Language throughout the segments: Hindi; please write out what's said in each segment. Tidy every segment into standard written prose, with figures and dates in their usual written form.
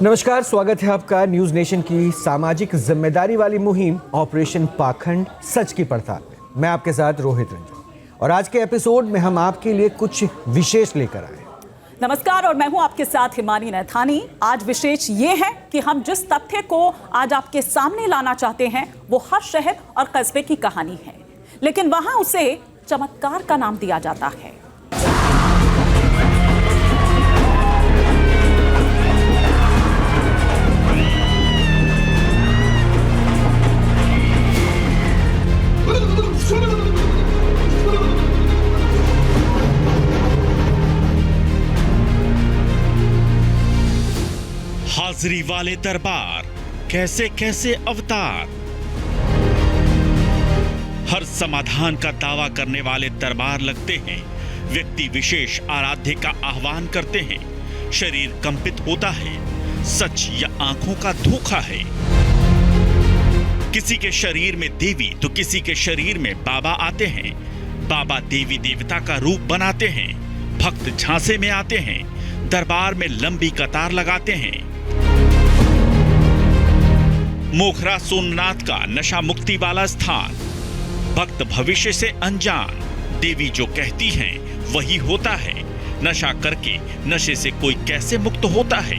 नमस्कार, स्वागत है आपका न्यूज नेशन की सामाजिक जिम्मेदारी वाली मुहिम ऑपरेशन पाखंड सच की पड़ताल में। मैं आपके साथ रोहित रंजन और आज के एपिसोड में हम आपके लिए कुछ विशेष लेकर आए। नमस्कार और मैं हूं आपके साथ हिमानी नैथानी। आज विशेष ये है कि हम जिस तथ्य को आज आपके सामने लाना चाहते हैं वो हर शहर और कस्बे की कहानी है, लेकिन वहां उसे चमत्कार का नाम दिया जाता है। हाजिरी वाले दरबार, कैसे कैसे अवतार। हर समाधान का दावा करने वाले दरबार लगते हैं। व्यक्ति विशेष आराध्य का आह्वान करते हैं। शरीर कंपित होता है। सच या आंखों का धोखा है। किसी के शरीर में देवी तो किसी के शरीर में बाबा आते हैं। बाबा देवी देवता का रूप बनाते हैं। भक्त झांसे में आते हैं। दरबार में लंबी कतार लगाते हैं। मोखरा सोमनाथ का नशा मुक्ति वाला स्थान। भक्त भविष्य से अनजान। देवी जो कहती हैं वही होता है। नशा करके नशे से कोई कैसे मुक्त होता है।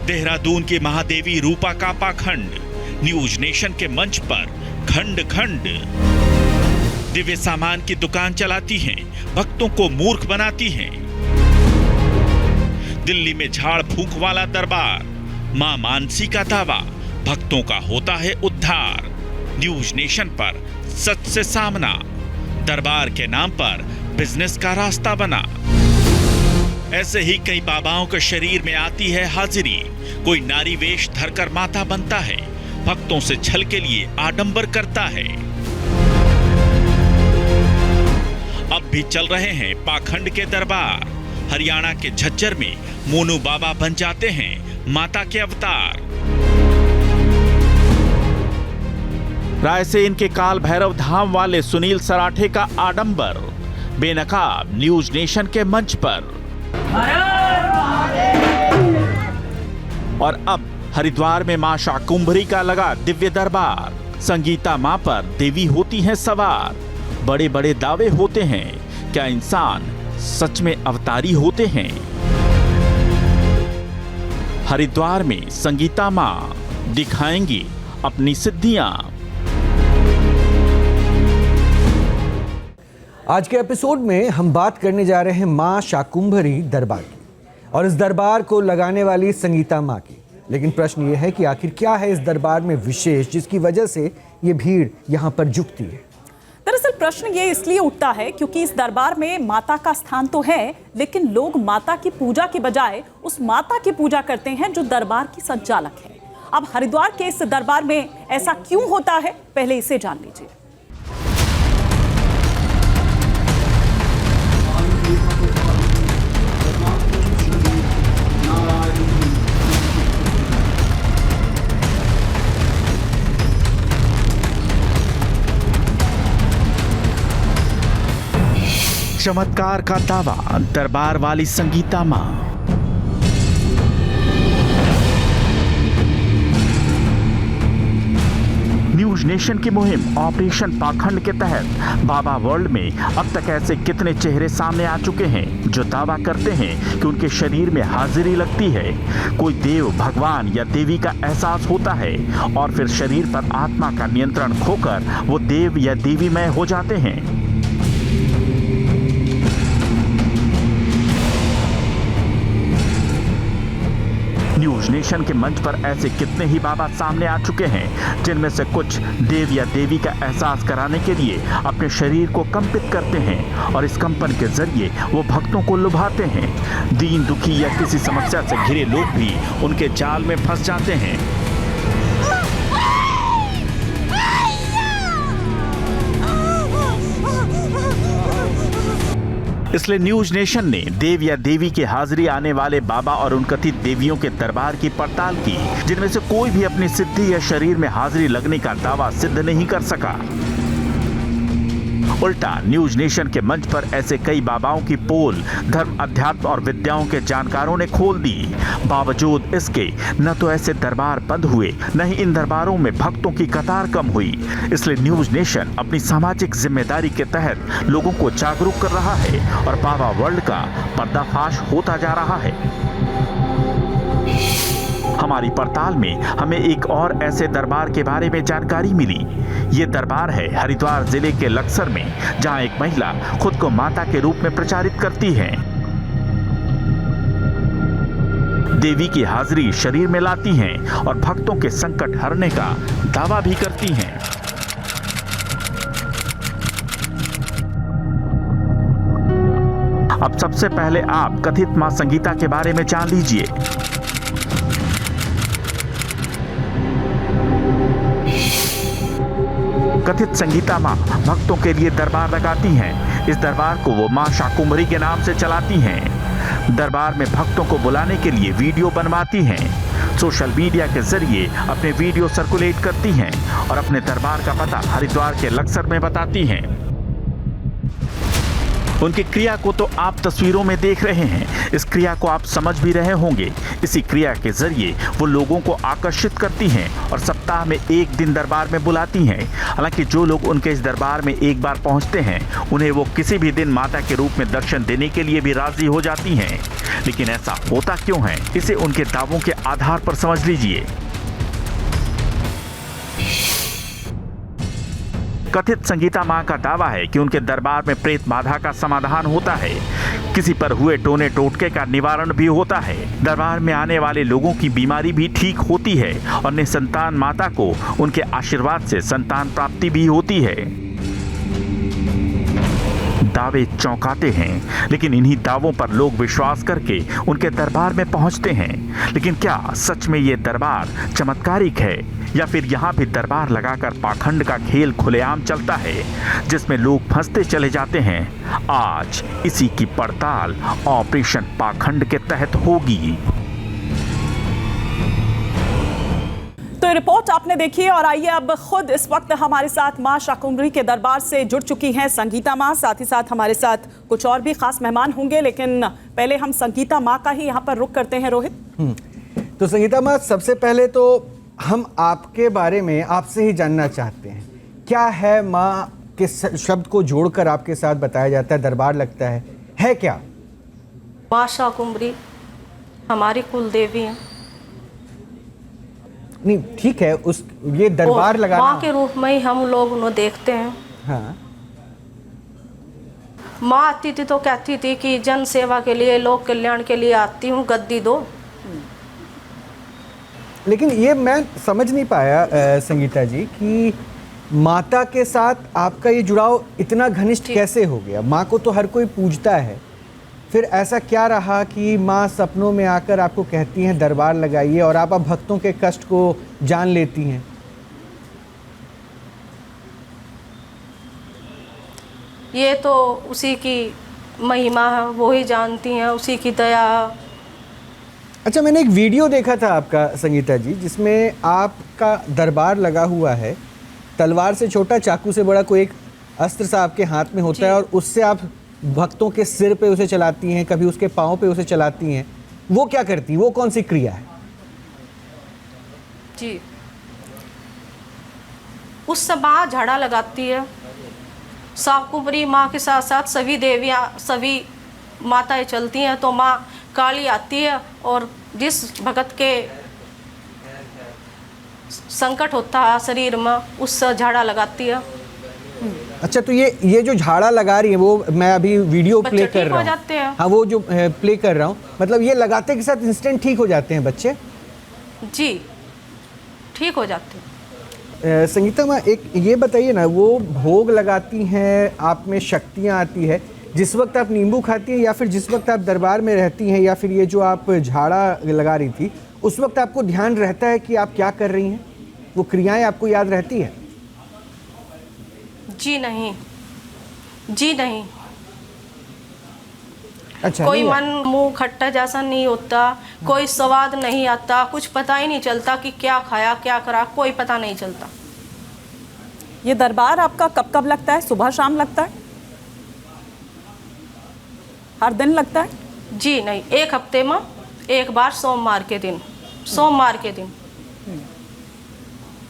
देहरादून के महादेवी रूपा का पाखंड न्यूज नेशन के मंच पर खंड खंड। दिव्य सामान की दुकान चलाती हैं, भक्तों को मूर्ख बनाती हैं। दिल्ली में झाड़ फूंक वाला दरबार, मां मानसी का दावा, भक्तों का होता है उद्धार। न्यूज नेशन पर सच से सामना। दरबार के नाम पर बिजनेस का रास्ता बना। ऐसे ही कई बाबाओं के शरीर में आती है हाजिरी। कोई नारी वेश धरकर माता बनता है। भक्तों से छल के लिए आडंबर करता है। अब भी चल रहे हैं पाखंड के दरबार। हरियाणा के झज्जर में मोनू बाबा बन जाते हैं माता के अवतार। रायसेन के काल भैरव धाम वाले सुनील सराठे का आडंबर बेनकाब न्यूज नेशन के मंच पर। और अब हरिद्वार में मां शाकुंभरी का लगा दिव्य दरबार। संगीता मां पर देवी होती हैं सवार। बड़े बड़े दावे होते हैं, क्या इंसान सच में अवतारी होते हैं। हरिद्वार में संगीता मां दिखाएंगी अपनी सिद्धियां। आज के एपिसोड में हम बात करने जा रहे हैं मां शाकुंभरी दरबार की और इस दरबार को लगाने वाली संगीता मां की। लेकिन प्रश्न ये है कि आखिर क्या है इस दरबार में विशेष जिसकी वजह से ये भीड़ यहाँ पर जुटती है। दरअसल प्रश्न ये इसलिए उठता है क्योंकि इस दरबार में माता का स्थान तो है, लेकिन लोग माता की पूजा के बजाय उस माता की पूजा करते हैं जो दरबार की संचालक है। अब हरिद्वार के इस दरबार में ऐसा क्यों होता है, पहले इसे जान लीजिए। चमत्कार का दावा, दरबार वाली संगीता मां। न्यूज नेशन की मुहिम ऑपरेशन पाखंड के तहत बाबा वर्ल्ड में अब तक ऐसे कितने चेहरे सामने आ चुके हैं जो दावा करते हैं कि उनके शरीर में हाजिरी लगती है। कोई देव, भगवान या देवी का एहसास होता है और फिर शरीर पर आत्मा का नियंत्रण खोकर वो देव या देवीमय हो जाते हैं। न्यूज नेशन के मंच पर ऐसे कितने ही बाबा सामने आ चुके हैं जिनमें से कुछ देव या देवी का एहसास कराने के लिए अपने शरीर को कंपित करते हैं और इस कंपन के जरिए वो भक्तों को लुभाते हैं। दीन दुखी या किसी समस्या से घिरे लोग भी उनके जाल में फंस जाते हैं। इसलिए न्यूज नेशन ने देव या देवी की हाजिरी आने वाले बाबा और उन कथित देवियों के दरबार की पड़ताल की, जिनमें से कोई भी अपनी सिद्धि या शरीर में हाजिरी लगने का दावा सिद्ध नहीं कर सका। उल्टा न्यूज नेशन के मंच पर ऐसे कई बाबाओं की पोल धर्म, अध्यात्म और विद्याओं के जानकारों ने खोल दी। बावजूद इसके न तो ऐसे दरबार बंद हुए, न ही इन दरबारों में भक्तों की कतार कम हुई। इसलिए न्यूज नेशन अपनी सामाजिक जिम्मेदारी के तहत लोगों को जागरूक कर रहा है और बाबा वर्ल्ड का पर्दाफाश होता जा रहा है। हमारी पड़ताल में हमें एक और ऐसे दरबार के बारे में जानकारी मिली। ये दरबार है हरिद्वार जिले के लक्सर में, जहां एक महिला खुद को माता के रूप में प्रचारित करती है। देवी की हाजिरी शरीर में लाती हैं और भक्तों के संकट हरने का दावा भी करती हैं। अब सबसे पहले आप कथित मां संगीता के बारे में जान लीजिए। कथित संगीता मां भक्तों के लिए दरबार लगाती हैं। इस दरबार को वो मां शाकुंभरी के नाम से चलाती हैं। दरबार में भक्तों को बुलाने के लिए वीडियो बनवाती हैं। सोशल मीडिया के जरिए अपने वीडियो सर्कुलेट करती हैं और अपने दरबार का पता हरिद्वार के लक्सर में बताती हैं। उनकी क्रिया को तो आप तस्वीरों में देख रहे हैं, इस क्रिया को आप समझ भी रहे होंगे। इसी क्रिया के जरिए वो लोगों को आकर्षित करती हैं और सप्ताह में एक दिन दरबार में बुलाती हैं। हालांकि जो लोग उनके इस दरबार में एक बार पहुंचते हैं, उन्हें वो किसी भी दिन माता के रूप में दर्शन देने के लिए भी राजी हो जाती हैं। लेकिन ऐसा होता क्यों है, इसे उनके दावों के आधार पर समझ लीजिए। कथित संगीता मां का दावा है कि उनके दरबार में प्रेत बाधा का समाधान होता है, किसी पर हुए टोने टोटके का निवारण भी होता है, दरबार में आने वाले लोगों की बीमारी भी ठीक होती है और निसंतान माता को उनके आशीर्वाद से संतान प्राप्ति भी होती है। दावे चौंकाते हैं, लेकिन इन्हीं दावों पर लोग विश्वास करके उनके दरबार में पहुंचते हैं। लेकिन क्या सच में ये दरबार चमत्कारिक है या फिर यहाँ भी दरबार लगाकर पाखंड का खेल खुलेआम चलता है, जिसमें लोग फंसते चले जाते हैं? आज इसी की पड़ताल ऑपरेशन पाखंड के तहत होगी। तो ये रिपोर्ट आपने देखी और आइए अब खुद इस वक्त हमारे साथ मां शाकुंभरी के दरबार से जुड़ चुकी हैं संगीता मां। साथ ही साथ हमारे साथ कुछ और भी खास मेहमान होंगे, लेकिन पहले हम संगीता मां का ही यहाँ पर रुख करते हैं। रोहित, तो संगीता मां, सबसे पहले तो हम आपके बारे में आपसे ही जानना चाहते हैं, क्या है मां के शब्द को जोड़कर आपके साथ बताया जाता है दरबार लगता है क्या? मां शाकुंभरी हमारी कुल देवी हैं। नहीं, ठीक है, उस ये दरबार लगाना मां के रूप में ही हम लोग उन्हें देखते हैं। हाँ। मां आती थी तो कहती थी कि जन सेवा के लिए, लोक कल्याण के लिए आती हूँ, गद्दी दो। लेकिन ये मैं समझ नहीं पाया संगीता जी कि माता के साथ आपका ये जुड़ाव इतना घनिष्ठ कैसे हो गया? माँ को तो हर कोई पूजता है, फिर ऐसा क्या रहा कि माँ सपनों में आकर आपको कहती हैं दरबार लगाइए और आप भक्तों के कष्ट को जान लेती हैं? ये तो उसी की महिमा है, वो ही जानती हैं, उसी की दया। अच्छा, मैंने एक वीडियो देखा था आपका संगीता जी, जिसमें आपका दरबार लगा हुआ है, तलवार से छोटा, चाकू से बड़ा कोई एक अस्त्र सा आपके हाथ में होता है और उससे आप भक्तों के सिर पे उसे चलाती हैं, कभी उसके पाँव पे उसे चलाती हैं। वो क्या करती, वो कौन सी क्रिया है? जी, उस समय झाड़ा लगाती है। शाकुंभरी माँ के साथ साथ सभी देवियाँ, सभी माताएं चलती हैं, तो माँ काली आती है और जिस भगत के संकट होता है शरीर में, उस झाड़ा लगाती है। अच्छा, तो ये जो झाड़ा लगा रही है, वो मैं अभी वीडियो प्ले कर रहा हूँ। हाँ, वो जो प्ले कर रहा हूँ, मतलब ये लगाते के साथ इंस्टेंट ठीक हो जाते हैं बच्चे? जी, ठीक हो जाते हैं। संगीता माँ, एक ये बताइए ना, वो भोग लगाती हैं, आप में शक्तियाँ आती है, जिस वक्त आप नींबू खाती हैं या फिर जिस वक्त आप दरबार में रहती हैं, या फिर ये जो आप झाड़ा लगा रही थी, उस वक्त आपको ध्यान रहता है कि आप क्या कर रही हैं? वो क्रियाएं आपको याद रहती है? जी नहीं, जी नहीं। अच्छा, कोई मन मुंह खट्टा जैसा नहीं होता, कोई स्वाद नहीं आता, कुछ पता ही नहीं चलता कि क्या खाया क्या करा, कोई पता नहीं चलता। ये दरबार आपका कब कब लगता है? सुबह शाम लगता है? हर दिन लगता है? जी नहीं, एक हफ्ते में एक बार सोमवार के दिन।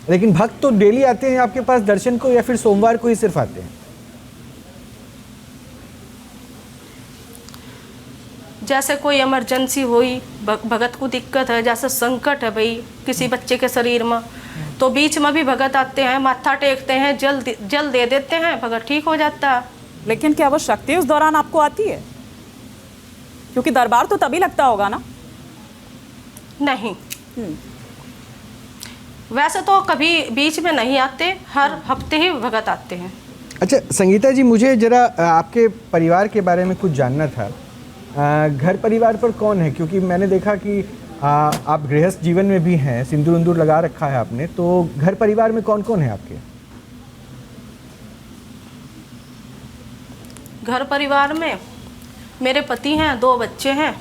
लेकिन भक्त तो डेली आते हैं आपके पास दर्शन को, या फिर सोमवार को ही सिर्फ आते हैं? जैसे कोई इमरजेंसी हुई, भगत को दिक्कत है, जैसे संकट है भाई किसी बच्चे के शरीर में, तो बीच में भी भगत आते हैं, माथा टेकते हैं, जल दे देते हैं, भगत ठीक हो जाता है। लेकिन क्या वो शक्ति उस दौरान आपको आती है? क्योंकि दरबार तो तभी लगता होगा ना? नहीं, वैसे तो कभी बीच में नहीं आते, हर हफ्ते ही भगत आते हैं। अच्छा संगीता जी, मुझे जरा आपके परिवार के बारे में कुछ जानना था। घर परिवार पर कौन है? क्योंकि मैंने देखा कि आप गृहस्थ जीवन में भी हैं, सिंदूर उंदूर लगा रखा है आपने, तो घर परिवार में कौन कौन है आपके? घर परिवार में मेरे पति हैं, 2 बच्चे हैं।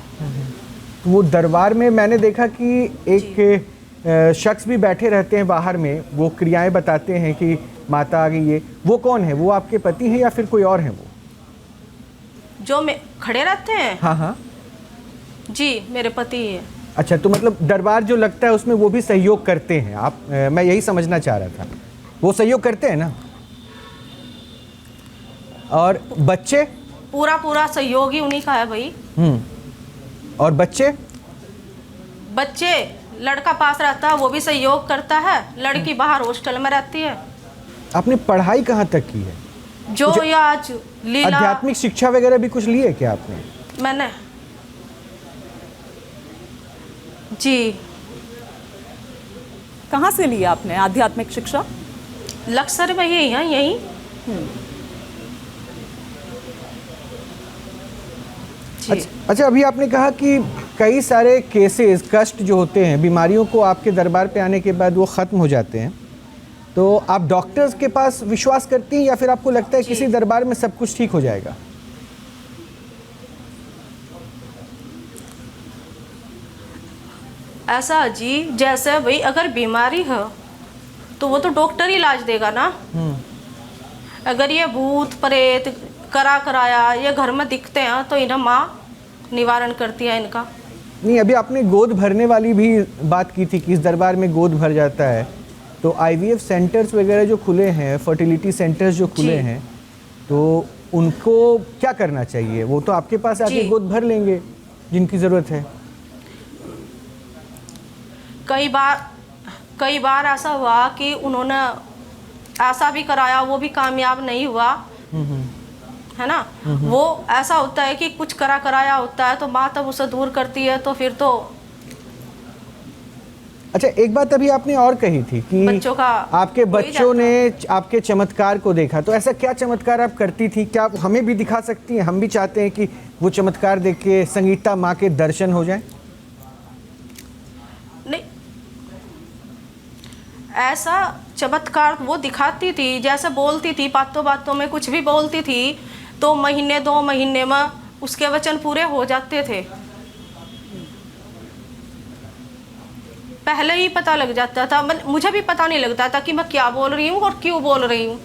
तो वो दरबार में मैंने देखा कि एक शख्स भी बैठे रहते हैं बाहर में, वो क्रियाएं बताते हैं कि माता आ गई है। वो कौन है? वो आपके पति हैं या फिर कोई और है वो? जो में खड़े रहते हैं? हाँ हाँ जी, मेरे पति है। अच्छा, तो मतलब दरबार जो लगता है उसमें वो भी सहयोग करते हैं आप? मैं यही समझना चाह रहा था, वो सहयोग करते हैं ना? और बच्चे? पूरा सहयोग ही उन्हीं का है भाई। और बच्चे? बच्चे, लड़का पास रहता है वो भी सहयोग करता है, लड़की बाहर हॉस्टल में रहती है। आपने पढ़ाई कहाँ तक की है? जो ये आज लीला, आध्यात्मिक शिक्षा वगैरह भी कुछ ली है क्या आपने? मैंने जी। कहाँ से लिया आपने आध्यात्मिक शिक्षा? लक्सर में यही है, यही। अच्छा, अभी आपने कहा कि कई सारे केसेस, कष्ट जो होते हैं, बीमारियों को आपके दरबार पे आने के बाद वो ख़त्म हो जाते हैं, तो आप डॉक्टर्स के पास विश्वास करती हैं या फिर आपको लगता है किसी दरबार में सब कुछ ठीक हो जाएगा? ऐसा जी, जैसे भाई अगर बीमारी है तो वो तो डॉक्टर ही इलाज देगा ना। अगर ये भूत प्रेत कराया ये घर में दिखते हैं तो इन्हें माँ निवारण करती है इनका। नहीं, अभी आपने गोद भरने वाली भी बात की थी कि इस दरबार में गोद भर जाता है, तो IVF सेंटर्स वगैरह जो खुले हैं, फर्टिलिटी सेंटर्स जो खुले हैं, तो उनको क्या करना चाहिए? वो तो आपके पास आके गोद भर लेंगे जिनकी ज़रूरत है। कई बार ऐसा हुआ कि उन्होंने ऐसा भी कराया, वो भी कामयाब नहीं हुआ, है ना। वो ऐसा होता है कि कुछ कराया होता है तो माँ तब उसे दूर करती है, तो फिर तो। अच्छा, एक बात अभी आपने और कही थी कि बच्चों का आपके बच्चों ने आपके चमत्कार को देखा, तो ऐसा क्या चमत्कार आप करती थी? क्या आप हमें भी दिखा सकती हैं? हम भी चाहते हैं कि वो चमत्कार देख के संगीता माँ के दर्शन हो जाएं। नहीं, ऐसा चमत्कार वो दिखाती थी, जैसे बोलती थी, बातों में कुछ भी बोलती थी तो 1-2 महीने में उसके वचन पूरे हो जाते थे। पहले ही पता लग जाता था, मुझे भी पता नहीं लगता था कि मैं क्या बोल रही हूँ और क्यों बोल रही हूँ।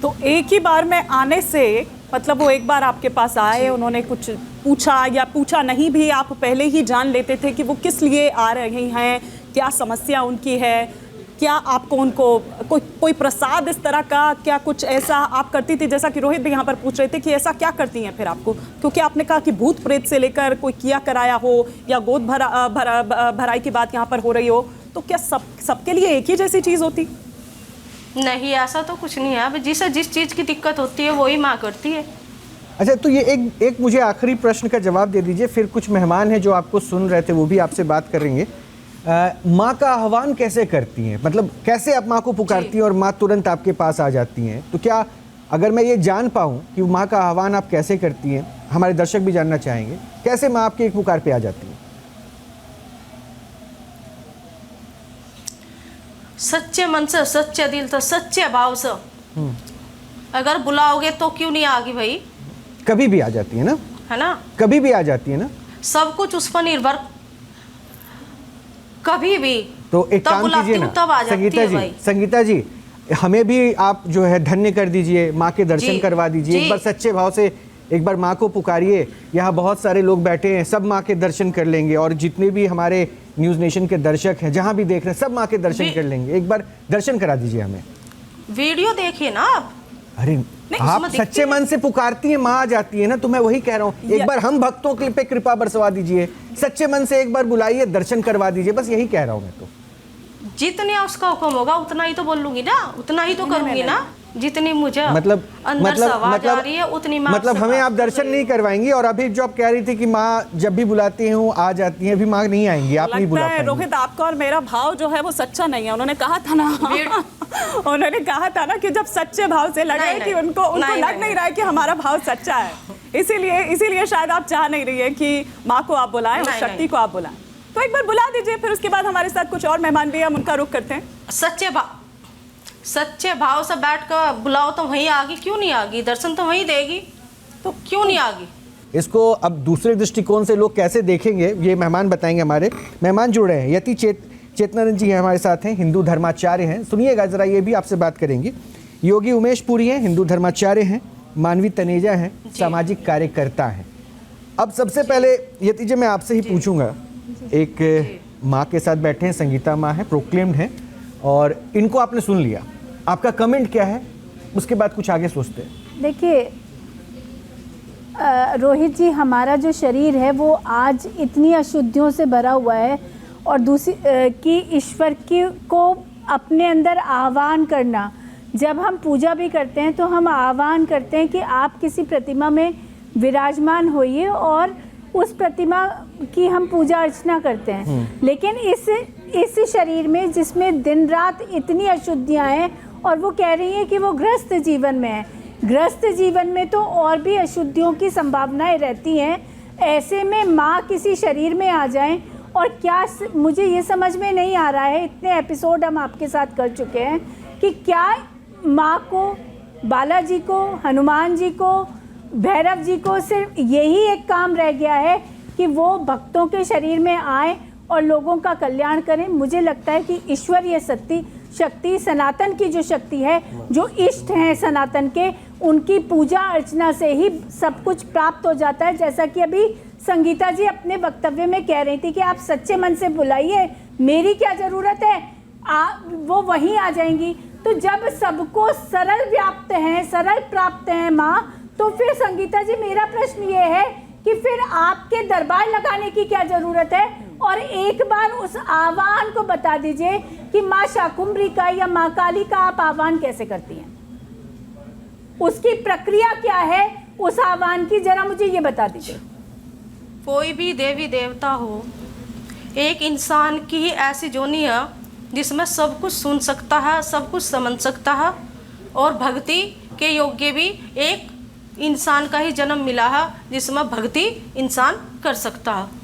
तो एक ही बार में आने से मतलब वो एक बार आपके पास आए, उन्होंने कुछ पूछा या पूछा नहीं भी, आप पहले ही जान लेते थे कि वो किस लिए आ रही हैं, क्या समस्या उनकी है, क्या आपको उनको कोई प्रसाद इस तरह का, क्या कुछ ऐसा आप करती थी? जैसा कि रोहित भी यहाँ पर पूछ रहे थे कि ऐसा क्या करती हैं फिर आपको, क्योंकि आपने कहा कि भूत प्रेत से लेकर कोई किया कराया हो या गोद भराई की बात यहाँ पर हो रही हो, तो क्या सबके लिए एक ही जैसी चीज़ होती? नहीं, ऐसा तो कुछ नहीं है। अब जिस चीज़ की दिक्कत होती है वही माँ करती है। अच्छा, तो ये एक मुझे आखिरी प्रश्न का जवाब दे दीजिए, फिर कुछ मेहमान हैं जो आपको सुन रहे थे वो भी आपसे बात करेंगे। माँ का आह्वान कैसे करती हैं? मतलब कैसे आप माँ को पुकारती हैं और माँ तुरंत आपके पास आ जाती हैं? तो क्या अगर मैं ये जान पाऊँ कि माँ का आह्वान आप कैसे करती हैं, हमारे दर्शक भी जानना चाहेंगे, कैसे माँ आपके एक पुकार पे आ जाती है? सच्चे मन से, सच्चे दिल से, सच्चे भाव से अगर बुलाओगे तो क्यों नहीं आगी भाई? कभी भी आ जाती है ना? है ना, कभी भी आ जाती है ना? सब कुछ उस पर निर्भर, कभी भी। तो एक काम कीजिए ना संगीता जी, हमें भी आप जो है धन्य कर दीजिए, माँ के दर्शन जी, करवा दीजिए। जी। एक बार सच्चे भाव से एक बार माँ को पुकारिए। यहाँ बहुत सारे लोग बैठे हैं, सब माँ के दर्शन कर लेंगे, और जितने भी हमारे न्यूज़ नेशन के दर्शक हैं जहाँ भी देख रहे हैं, सब माँ के दर्शन कर लेंगे। एक बार दर्शन करा दीजिए हमें। वीडियो देखिए ना आप। अरे आप उसमें सच्चे दिखती मन से पुकारती हैं, माँ आ जाती है ना। तो मैं वही कह रहा हूँ, एक बार हम भक्तों के पे कृपा बरसवा दीजिए, सच्चे मन से एक बार बुलाइए, दर्शन करवा दीजिए। बस यही कह रहा हूँ मैं तो। जितने उसका हुक्म होगा उतना ही तो बोलूंगी ना, उतना ही तो करूंगी ना, जितनी मुझे मतलब अंदर से आवाज आ रही है उतनी मैं मतलब आपसे हमें बात आप दर्शन नहीं करवाएंगी। और अभी जो आप कह रही थी कि माँ जब भी बुलाती हैं वो आ जाती हैं, अभी माँ नहीं आएंगी, आप नहीं बुला लगता है पाएंगी। रोहित, आपका और मेरा भाव जो है वो सच्चा नहीं है। उन्होंने कहा था ना उन्होंने कहा था ना कि जब सच्चे भाव से लगे नहीं, कि उनको नहीं, लग नहीं, नहीं रहा है कि हमारा भाव सच्चा है, इसीलिए शायद आप चाह नहीं रही है कि माँ को आप बुलाएं और नहीं, शक्ति नहीं। को आप बुलाएं। तो एक बार बुला दीजिए, फिर उसके बाद हमारे साथ कुछ और मेहमान भी हैं, हम उनका रुख करते हैं। सच्चे भाव से बैठ कर बुलाओ तो वहीं आगी, क्यों नहीं आगी? दर्शन तो वहीं देगी, तो क्यों नहीं आगी? इसको अब दूसरे दृष्टिकोण से लोग कैसे देखेंगे, ये मेहमान बताएंगे। हमारे मेहमान जुड़ रहे हैं, यति चेतनानंद जी हमारे साथ हैं, हिंदू धर्माचार्य हैं। सुनिएगा जरा, ये भी आपसे बात करेंगे। योगी उमेश पुरी हैं, हिंदू धर्माचार्य हैं। मानवी तनेजा हैं, सामाजिक कार्यकर्ता हैं। अब सबसे पहले यति जी मैं आपसे ही पूछूंगा, एक माँ के साथ बैठे हैं, संगीता माँ है, प्रोक्लेम्ड हैं, और इनको आपने सुन लिया, आपका कमेंट क्या है? उसके बाद कुछ आगे सोचते हैं। देखिए रोहित जी, हमारा जो शरीर है वो आज इतनी अशुद्धियों से भरा हुआ है, और दूसरी कि ईश्वर को अपने अंदर आह्वान करना, जब हम पूजा भी करते हैं तो हम आह्वान करते हैं कि आप किसी प्रतिमा में विराजमान होइए, और उस प्रतिमा की हम पूजा अर्चना करते हैं। लेकिन इस शरीर में जिसमें दिन रात इतनी अशुद्धियां हैं, और वो कह रही है कि वो ग्रस्त जीवन में है, ग्रस्त जीवन में तो और भी अशुद्धियों की संभावनाएं रहती हैं। ऐसे में माँ किसी शरीर में आ जाएं, और क्या मुझे ये समझ में नहीं आ रहा है, इतने एपिसोड हम आपके साथ कर चुके हैं, कि क्या माँ को, बालाजी को, हनुमान जी को, भैरव जी को सिर्फ यही एक काम रह गया है कि वो भक्तों के शरीर में आए और लोगों का कल्याण करें? मुझे लगता है कि ईश्वरीय शक्ति, सनातन की जो शक्ति है, जो इष्ट हैं सनातन के, उनकी पूजा अर्चना से ही सब कुछ प्राप्त हो जाता है। जैसा कि अभी संगीता जी अपने वक्तव्य में कह रही थी कि आप सच्चे मन से बुलाइए, मेरी क्या ज़रूरत है, वो वहीं आ जाएंगी। तो जब सबको सरल व्याप्त हैं, सरल प्राप्त हैं माँ, तो फिर संगीता जी मेरा प्रश्न ये है कि फिर आपके दरबार लगाने की क्या ज़रूरत है? और एक बार उस आह्वान को बता दीजिए कि माँ शाकुंभरी का या माँ काली का आप आह्वान कैसे करती हैं, उसकी प्रक्रिया क्या है उस आह्वान की, जरा मुझे ये बता दीजिए। कोई भी देवी देवता हो, एक इंसान की ही ऐसी जोनी है जिसमें सब कुछ सुन सकता है, सब कुछ समझ सकता है, और भक्ति के योग्य भी एक इंसान का ही जन्म मिला है जिसमें भक्ति इंसान कर सकता है।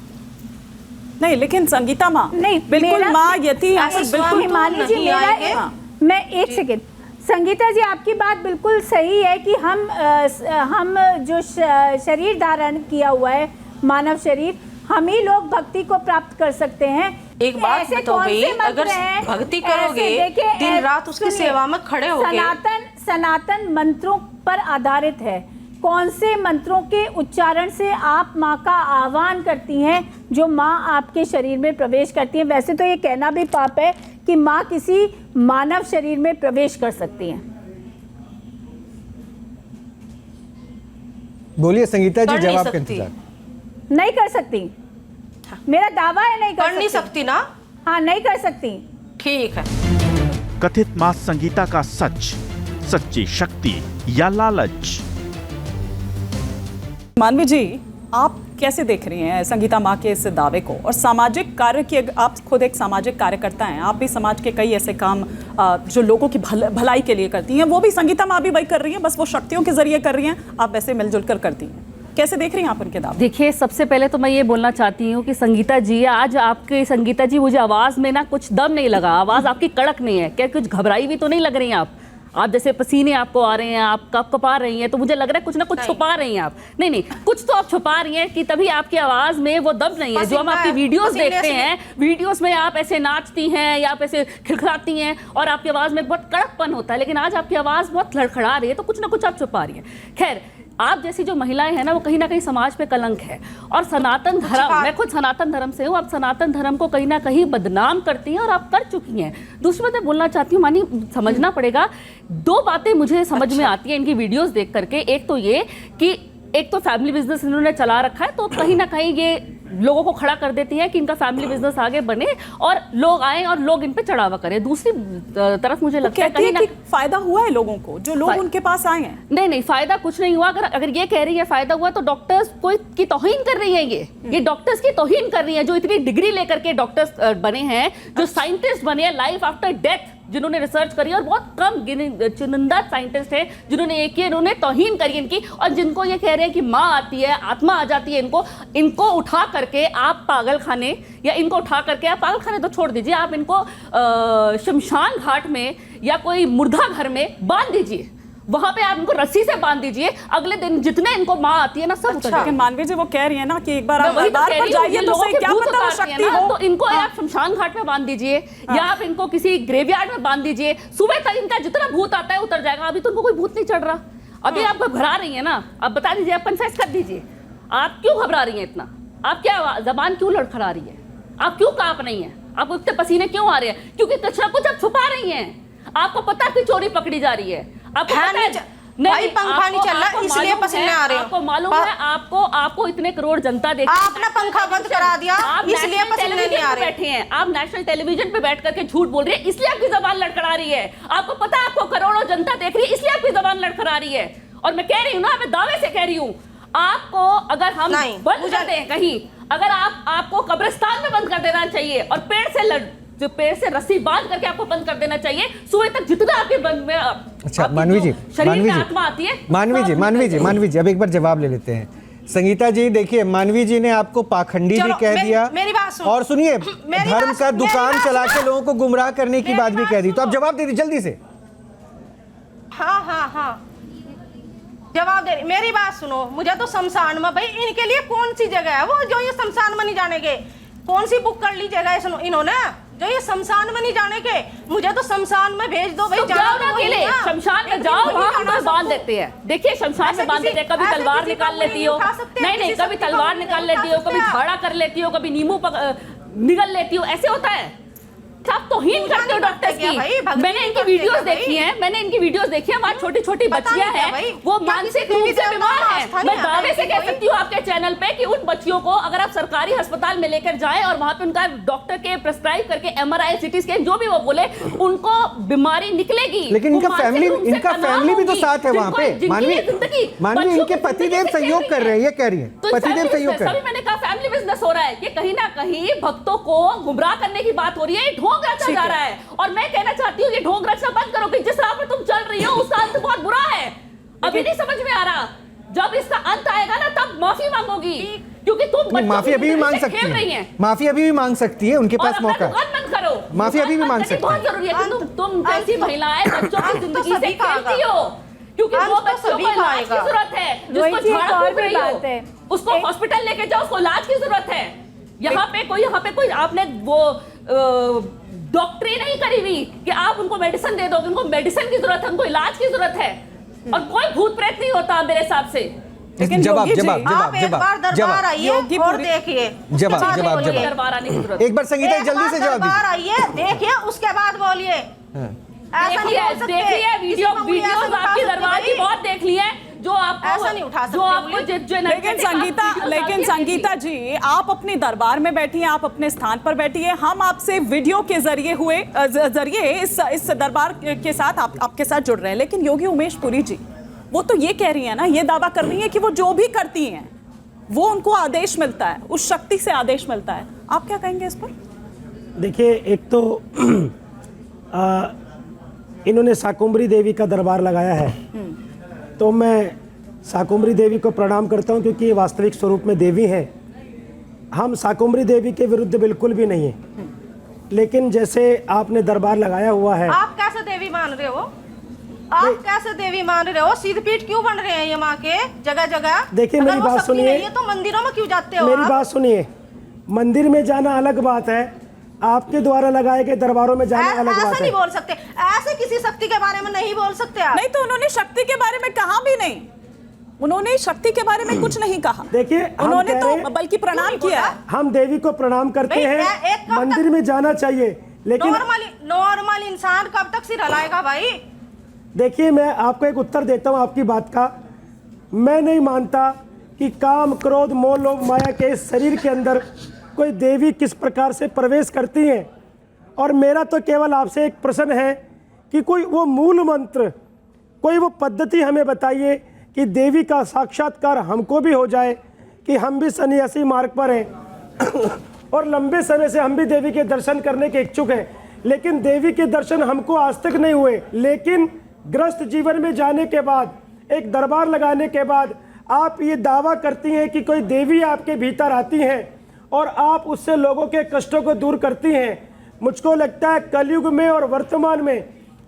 नहीं, लेकिन संगीता माँ, नहीं, बिल्कुल माँ यति यहाँ पर ऐसे बिल्कुल स्वामी मान लीजिए, नहीं मेरा आएंगे। मैं एक सेकेंड, संगीता जी आपकी बात बिल्कुल सही है कि हम जो शरीर धारण किया हुआ है, मानव शरीर, हम ही लोग भक्ति को प्राप्त कर सकते हैं। एक बात ऐसे बताओ कौन भाई, से मंत्र अगर हैं? भक्ति ऐसे करोगे, देखिए, दिन रात उसकी सुनिए, सेवा में खड़े होगे। सनातन मंत्रों पर आधारित है। कौन से मंत्रों के उच्चारण से आप माँ का आह्वान करती हैं, जो माँ आपके शरीर में प्रवेश करती हैं? वैसे तो ये कहना भी पाप है कि माँ किसी मानव शरीर में प्रवेश कर सकती हैं। बोलिए संगीता जी, कर नहीं जवाब का सकती। इंतजार। नहीं कर सकती, मेरा दावा है नहीं कर नहीं सकती ना? हाँ, नहीं कर सकती। ठीक है। कथित मां संगीता का सच, सच्ची शक्ति या लालच? मानवी जी, आप कैसे देख रही हैं संगीता माँ के इस दावे को, और सामाजिक कार्य की, आप खुद एक सामाजिक कार्यकर्ता हैं, आप भी समाज के कई ऐसे काम जो लोगों की भलाई के लिए करती हैं, वो भी संगीता माँ भी वही कर रही हैं, बस वो शक्तियों के जरिए कर रही हैं, आप वैसे मिलजुल कर करती हैं। कैसे देख रही हैं आप उनके दावे? देखिए, सबसे पहले तो मैं ये बोलना चाहती हूँ कि संगीता जी, आज आपके संगीता जी, मुझे आवाज़ में ना कुछ दम नहीं लगा, आवाज़ आपकी कड़क नहीं है। क्या कुछ घबराई हुई तो नहीं लग रही हैं आप? आप जैसे पसीने आपको आ रहे हैं, आप कप कपा रही हैं, तो मुझे लग रहा है कुछ ना कुछ छुपा रही हैं आप। नहीं, कुछ तो आप छुपा रही हैं कि तभी आपकी आवाज में वो दम नहीं है। जो हम आपकी वीडियोस देखते हैं, वीडियोस में आप ऐसे नाचती हैं या आप ऐसे खिलखिलाती हैं और आपकी आवाज में बहुत कड़कपन होता है, लेकिन आज आपकी आवाज बहुत लड़खड़ा रही है, तो कुछ ना कुछ आप छुपा रही हैं। खैर, आप जैसी जो महिलाएं हैं ना, वो कहीं ना कहीं समाज पे कलंक है। और सनातन धर्म, मैं खुद सनातन धर्म से हूँ, आप सनातन धर्म को कहीं ना कहीं बदनाम करती हैं और आप कर चुकी हैं। दूसरी बात मैं बोलना चाहती हूँ, मानी समझना पड़ेगा, दो बातें मुझे समझ में आती है इनकी वीडियोस देख करके। एक तो ये कि एक तो फैमिली बिजनेस इन्होंने चला रखा है, तो कहीं ना कहीं ये लोगों को खड़ा कर देती है कि इनका फैमिली बिजनेस आगे बने और लोग आए और लोग इन पे चढ़ावा करें। दूसरी तरफ मुझे लगता है कहीं ना फायदा हुआ है लोगों को, जो लोग उनके पास आए हैं। नहीं, फायदा कुछ नहीं हुआ। अगर ये कह रही है फायदा हुआ, तो डॉक्टर्स कोई की तौहीन कर रही है। ये डॉक्टर्स की तौहीन कर रही है, जो इतनी डिग्री लेकर के डॉक्टर्स बने हैं, जो साइंटिस्ट बने हैं लाइफ आफ्टर डेथ, जिन्होंने रिसर्च करी, और बहुत कम चुनिंदा साइंटिस्ट हैं जिन्होंने ये किया, इन्होंने तौहीन करी इनकी। और जिनको ये कह रहे हैं कि माँ आती है, आत्मा आ जाती है, इनको उठा करके आप पागल खाने, या इनको उठा करके आप पागल खाने तो छोड़ दीजिए, आप इनको शमशान घाट में या कोई मुर्दा घर में बांध दीजिए, वहां पे आप इनको रस्सी से बांध दीजिए। अगले दिन जितने इनको माँ आती है ना, सब उतर लेकिन मानवी जी वो कह रही है ना कि एक बार आप दरबार पर जाइए तो सही, क्या पता वो शक्ति हो। तो इनको आप शमशान घाट में बांध दीजिए, या आप इनको किसी ग्रेवयार्ड में बांध दीजिए, सुबह तक इनका जितना भूत आता है उतर जाएगा। अभी तो उनको कोई भूत नहीं चढ़ रहा, अभी आप घबरा रही है ना। अब बता दीजिए, आप कन्फेस कर दीजिए, आप क्यों घबरा रही है इतना? आप क्या जबान क्यों लड़खड़ा रही है? आप क्यों कांप नहीं है? आपको इतने पसीने क्यों आ रहे हैं? क्योंकि कुछ ना कुछ आप छुपा रही हैं। आपको पता है कि चोरी पकड़ी जा रही है, आपको पता है भाई पंखा नहीं चल रहा, इसलिए पसीने आ रहे हैं। आपको मालूम है, आपको इतने करोड़ जनता देख, आपने पंखा बंद करा दिया, इसलिए पसीने नहीं आ रहे। बैठे हैं आप नेशनल टेलीविजन पे बैठ करके झूठ बोल रही है, इसलिए आपकी जबान लड़खड़ा रही है। आपको पता है आपको करोड़ों जनता देख रही है, इसलिए आपकी जबान लड़खड़ा रही है। और मैं कह रही हूँ ना, मैं दावे से कह रही हूँ, आपको अगर हम बंद कर दें कहीं, अगर आपको कब्रिस्तान में बंद कर देना चाहिए और पेड़ से रस्सी बांध करके आपको बंद कर देना चाहिए। सुबह तक जितना आपके बंद में अच्छा मानवी जी, शरीर में आत्मा आती है। मानवी जी अब एक बार जवाब ले लेते हैं। संगीता जी देखिए, मानवी जी ने आपको पाखंडी भी कह दिया, मेरी बात सुनो, और सुनिए धर्म का दुकान चला के लोगों को गुमराह करने की बात भी कह दी। तो आप जवाब दे दी जल्दी से। हाँ जवाब दे रही। मेरी बात सुनो, मुझे तो शमशान में, भाई इनके लिए कौन सी जगह है वो जो ये शमशान में नहीं जाने के? कौन सी बुक कर ली जगह इन्होंने जो ये शमशान में नहीं जाने के? मुझे तो शमशान में भेज दो भाई। तो जाओ ना अकेले, शमशान में जाओ, वहां हम बांध देते हैं। देखिए शमशान में बांध देते हैं, कभी तलवार निकाल लेती हो, नहीं कभी तलवार निकाल लेती हो, कभी झाड़ा कर लेती हो, कभी नींबू निगल लेती हो, ऐसे होता है। आप तौहीन करते हो डॉक्टर्स की। मैंने इनकी वीडियोस देखी हैं, वहाँ छोटी छोटी बच्चियां हैं, वो मानसिक रूप से बीमार हैं। मैं दावे से कह सकती हूँ आपके चैनल पे कि उन बच्चियों को अगर आप सरकारी अस्पताल में लेकर जाएं और वहां पे उनका डॉक्टर के प्रिस्क्राइब करके MRI CT स्कैन जो भी वो बोले, उनको बीमारी निकलेगी। लेकिन इनका फैमिली भी तो साथ है वहाँ पे। मानवी इनके पतिदेव सहयोग कर रहे हैं, ये कह रही है पतिदेव सहयोग कर रहे हैं। मैंने कहा फैमिली बिजनेस हो रहा है, ये कहीं ना कहीं भक्तों को गुमराह करने की बात हो रही है, ढोंग रचा जा रहा है। और मैं कहना चाहती हूँ ये ढोंग रचना बंद करो कि जिस राह पर तुम चल रही हो उसका अंत बहुत बुरा है। अभी नहीं समझ में आ रहा, जब इसका अंत आएगा ना तब माफी मांगोगी, क्योंकि तुम माफी अभी भी मांग सकती है, माफी अभी भी मांग सकती है, उनके पास मौका है। बंद करो, माफी अभी भी मांग सकती है। बहुत जरूरी है कि तुम जैसी महिलाएं बच्चों की जिंदगी से खेलती हो, क्योंकि वो बच्चों को इलाज की जरूरत है, जिसको झाड़ा फूक रही हो उसको हॉस्पिटल लेके जाओ, उसको इलाज की जरूरत है। यहाँ पे कोई आपने वो डॉक्टरी नहीं करी हुई कि आप उनको मेडिसिन दे दोगे, उनको मेडिसिन की जरूरत है, उनको इलाज की जरूरत है, और कोई भूत प्रेत नहीं होता मेरे हिसाब से। लेकिन जवाब आप एक बार दरबार आइए और देखिए, जवाब एक बार संगीता जल्दी से जवाब दरबार आइए, देखिए उसके बाद बोलिए। देखिए वीडियोस आपकी दरबार की बहुत देख ली है, जो आपको ऐसा नहीं उठा सकते। लेकिन संगीता जी आप अपने दरबार में बैठी हैं, आप अपने स्थान पर बैठी हैं, हम आपसे वीडियो के जरिए इस दरबार के साथ आपके साथ जुड़ रहे हैं। लेकिन योगी उमेश पुरी जी वो तो ये कह रही है ना, ये दावा कर रही है कि वो जो भी करती हैं वो उनको आदेश मिलता है, उस शक्ति से आदेश मिलता है। आप क्या कहेंगे इस पर? देखिए, एक तो इन्होंने शाकुंभरी देवी का दरबार लगाया है, तो मैं शाकुंभरी देवी को प्रणाम करता हूं, क्योंकि ये वास्तविक स्वरूप में देवी हैं। हम शाकुंभरी देवी के विरुद्ध बिल्कुल भी नहीं है, लेकिन जैसे आपने दरबार लगाया हुआ है, आप कैसे देवी मान रहे हो? आप कैसे देवी मान रहे हो? सिद्धपीठ क्यों बन रहे हैं ये माँ के जगह जगह? देखिए मेरी बात सुनिए, तो मंदिरों में क्यों जाते हो? मेरी बात सुनिए, मंदिर में जाना अलग बात है, आपके द्वारा लगाए गए दरबारों में जाना अलग बात है। ऐसा नहीं बोल सकते, ऐसे किसी शक्ति के बारे में नहीं बोल सकते आप। नहीं तो उन्होंने शक्ति के बारे में कहा भी नहीं, उन्होंने शक्ति के बारे में कुछ नहीं कहा। देखिए उन्होंने तो बल्कि प्रणाम किया है। हम देवी को प्रणाम करते हैं, मंदिर में जाना चाहिए, लेकिन नॉर्मल इंसान कब तक सिर हिलाएगा भाई? देखिए मैं आपको एक उत्तर देता हूं आपकी बात का। मैं नहीं मानता कि काम क्रोध मोह लोभ माया के इस शरीर के अंदर कोई देवी किस प्रकार से प्रवेश करती हैं। और मेरा तो केवल आपसे एक प्रश्न है कि कोई वो मूल मंत्र, कोई वो पद्धति हमें बताइए कि देवी का साक्षात्कार हमको भी हो जाए, कि हम भी सन्यासी मार्ग पर हैं और लंबे समय से हम भी देवी के दर्शन करने के इच्छुक हैं, लेकिन देवी के दर्शन हमको आज तक नहीं हुए। लेकिन ग्रस्त जीवन में जाने के बाद, एक दरबार लगाने के बाद आप ये दावा करती हैं कि कोई देवी आपके भीतर आती हैं और आप उससे लोगों के कष्टों को दूर करती हैं। मुझको लगता है कलयुग में और वर्तमान में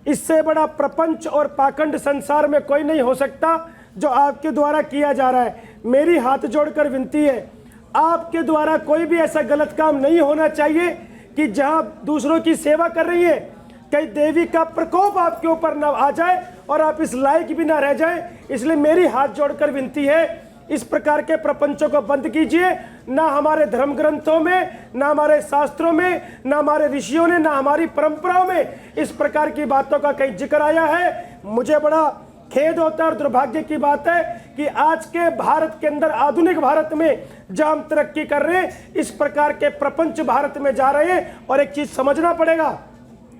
इससे बड़ा प्रपंच और पाखंड संसार में कोई नहीं हो सकता जो आपके द्वारा किया जा रहा है। मेरी हाथ जोड़कर विनती है, आपके द्वारा कोई भी ऐसा गलत काम नहीं होना चाहिए कि जहां दूसरों की सेवा कर रही है कहीं देवी का प्रकोप आपके ऊपर न आ जाए और आप इस लायक भी ना रह जाएं। इसलिए मेरी हाथ जोड़कर विनती है, इस प्रकार के प्रपंचों को बंद कीजिए। ना हमारे धर्म ग्रंथों में, ना हमारे शास्त्रों में, ना हमारे ऋषियों ने, ना हमारी परंपराओं में इस प्रकार की बातों का कहीं जिक्र आया है। मुझे बड़ा खेद होता है और दुर्भाग्य की बात है कि आज के भारत के अंदर, आधुनिक भारत में जहां हम तरक्की कर रहे हैं, इस प्रकार के प्रपंच भारत में जा रहे हैं। और एक चीज समझना पड़ेगा,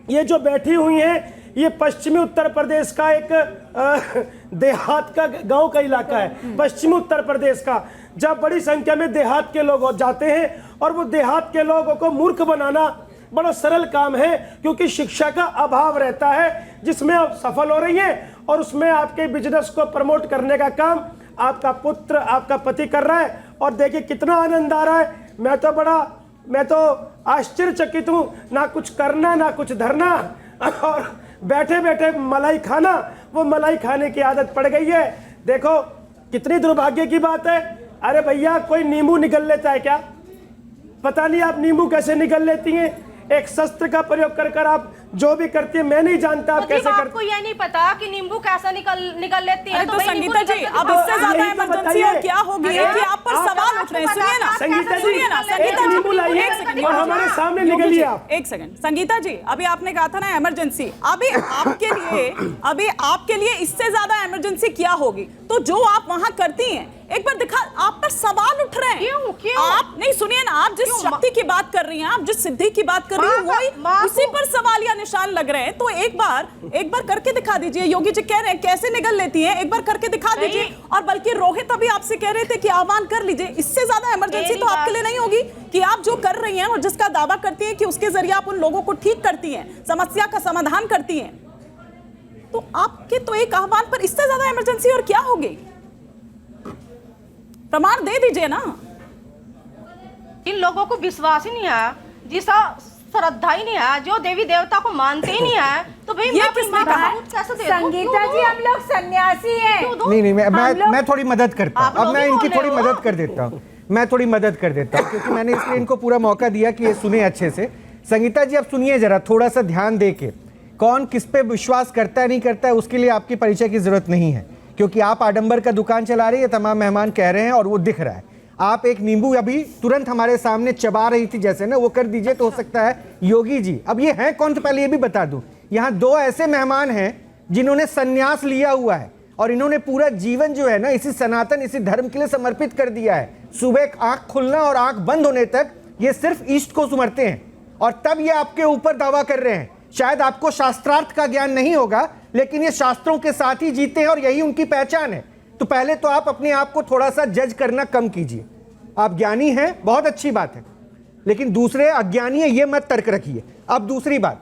ये जो बैठी हुई हैं ये पश्चिमी उत्तर प्रदेश का एक देहात का गांव का इलाका है, पश्चिमी उत्तर प्रदेश का, जहां बड़ी संख्या में देहात के लोग जाते हैं। और वो देहात के लोगों को मूर्ख बनाना बड़ा सरल काम है, क्योंकि शिक्षा का अभाव रहता है, जिसमें आप सफल हो रही हैं और उसमें आपके बिजनेस को प्रमोट करने का काम आपका पुत्र, आपका पति कर रहा है। और देखिए कितना आनंद आ रहा है। मैं तो आश्चर्यचकित हूँ, ना कुछ करना ना कुछ धरना, और बैठे बैठे मलाई खाना, वो मलाई खाने की आदत पड़ गई है। देखो कितनी दुर्भाग्य की बात है। अरे भैया, कोई नींबू निगल लेता है क्या? पता नहीं आप नींबू कैसे निगल लेती हैं। एक शस्त्र का प्रयोग कर आप जो भी करती है, मैं नहीं जानता आप कैसे करती। आपको ये नहीं पता कि नींबू कैसा निकल लेती है? तो संगीता जी, अब इससे ज्यादा इमरजेंसी और क्या होगी कि आप पर सवाल उठ रहे हैं। सुनिए ना संगीता जी, और हमारे सामने निकलिए आप। एक सेकंड संगीता जी, अभी आपने कहा था ना इमरजेंसी, अभी आपके लिए इससे ज्यादा इमरजेंसी क्या होगी? तो जो आप वहां करती हैं, एक बार दिखा, आप पर सवाल उठ रहे हैं। क्यों? आप नहीं, सुनिए ना, आप जिस शक्ति की बात कर रही हैं, आप जिस सिद्धि की बात कर रही हैं, वही उसी पर सवाल या निशान लग रहे हैं। तो एक बार करके दिखा दीजिए। योगी जी कह रहे हैं कैसे निगल लेती हैं, एक बार करके दिखा दीजिए। और बल्कि रोहित अभी आपसे कह रहे थे कि आह्वान कर लीजिए। इससे ज्यादा इमरजेंसी तो आपके लिए नहीं होगी कि आप जो कर रही हैं और जिसका दावा करती हैं कि उसके जरिए आप उन लोगों को ठीक करती हैं, समस्या का समाधान करती हैं, तो आपके तो एक आह्वान पर इससे ज्यादा इमरजेंसी और क्या होगी? प्रमाण दे दीजिए ना। इन लोगों को विश्वास ही नहीं है, जिसका श्रद्धा ही नहीं है, जो देवी देवता को मानते ही नहीं है, तो भाई ये किसने कहा? कैसे दे? संगीता जी, हम लोग सन्यासी हैं। नहीं, मैं थोड़ी मदद करता हूँ। अब मैं इनकी थोड़ी मदद कर देता हूँ, क्योंकि मैंने इसलिए इनको पूरा मौका दिया कि ये सुने अच्छे से। संगीता जी, अब सुनिए जरा, थोड़ा सा ध्यान दे के। कौन किस पे विश्वास करता है नहीं करता है, उसके लिए आपकी परिचय की जरूरत नहीं है, क्योंकि आप आडंबर का दुकान चला रही है, तमाम मेहमान कह रहे हैं और वो दिख रहा है। आप एक नींबू अभी तुरंत हमारे सामने चबा रही थी जैसे ना, वो कर दीजिए तो हो सकता है। योगी जी, अब ये हैं कौन, तो पहले ये भी बता दूं, यहाँ दो ऐसे मेहमान हैं जिन्होंने संन्यास लिया हुआ है और इन्होंने पूरा जीवन जो है ना इसी सनातन, इसी धर्म के लिए समर्पित कर दिया है। सुबह आंख खुलना और आंख बंद होने तक ये सिर्फ ईष्ट को सुमरते हैं, और तब ये आपके ऊपर दावा कर रहे हैं। शायद आपको शास्त्रार्थ का ज्ञान नहीं होगा, लेकिन ये शास्त्रों के साथ ही जीते हैं और यही उनकी पहचान है। तो पहले तो आप अपने आप को थोड़ा सा जज करना कम कीजिए। आप ज्ञानी हैं, बहुत अच्छी बात है, लेकिन दूसरे अज्ञानी है ये मत तर्क रखिए। अब दूसरी बात,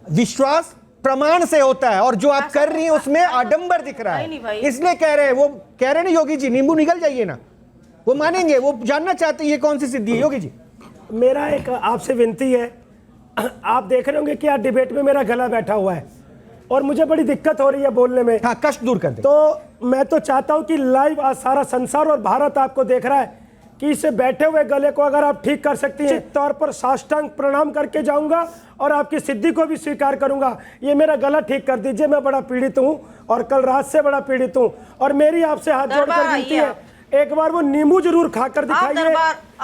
विश्वास प्रमाण से होता है, और जो आप कर रही हैं उसमें आडंबर दिख रहा है, इसलिए कह रहे हैं। वो कह रहे हैं ना योगी जी, नींबू निकल जाइए ना, वो मानेंगे, वो जानना चाहते हैं ये कौन सी सिद्धि है। योगी जी, मेरा एक आपसे विनती है, आप देख रहे होंगे कि आज डिबेट में मेरा गला बैठा हुआ है, और मुझे बड़ी दिक्कत हो रही है बोलने में। हाँ, कष्ट दूर कर दे। तो मैं तो चाहता हूं कि लाइव आज सारा संसार और भारत आपको देख रहा है कि इसे बैठे हुए गले को अगर आप ठीक कर सकती हैं, तौर पर साष्टांग प्रणाम करके जाऊंगा और आपकी सिद्धि को भी स्वीकार करूंगा। ये मेरा गला ठीक कर दीजिए, मैं बड़ा पीड़ित हूं और कल रात से बड़ा पीड़ित हूं। और मेरी आपसे हाथ जोड़कर विनती है, एक बार वो नींबू जरूर खाकर दिखाइए।